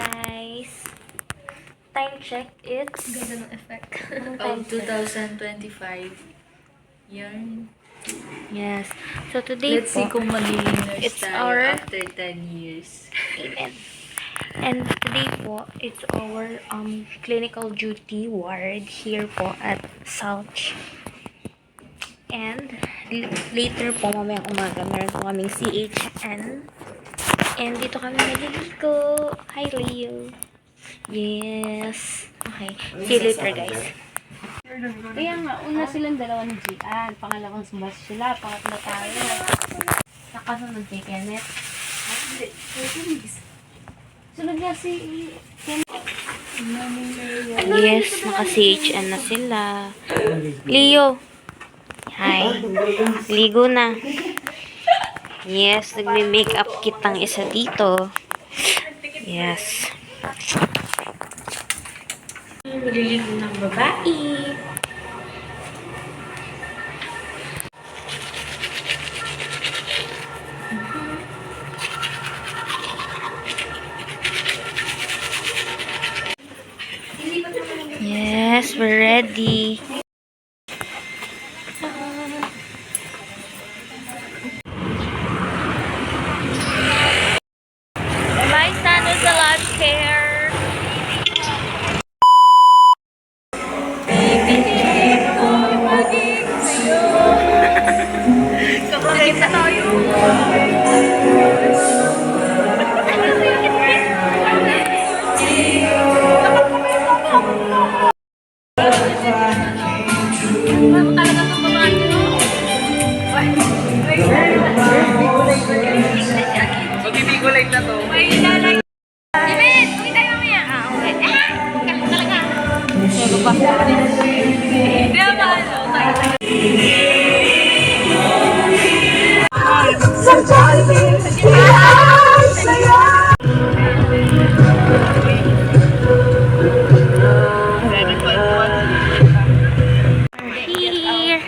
guys. Time check, it's... Ganda ng effect. Time Of 2025. Yan. Yes. So today Let's see po, kung magiging nurse it's tayo our- after 10 years. amen. And today po, it's our clinical duty ward here po at South. And later po, mamayang umaga, meron po kaming CHN. And dito kami naliligo. Hi, Leo. Yes. Okay. See you later, guys. Kaya nga, una silang dalawa ni Gian, pangalawang sumas sila, pangatlo tayo. Nakasunod kay Kenneth. Sunod nga si Kenneth. Yes, naka-CHN na sila. Leo. Hi. Ligo na. Yes, nagme-makeup kitang isa dito. Yes. Maliligo ng babae. Yes, we're ready. My son is a lot care. Kapag na tayo. Magbibigo-like na to. David, uwi tayo mamaya. Okay. Kalit talaga. Sego pa. Hindi ba Here.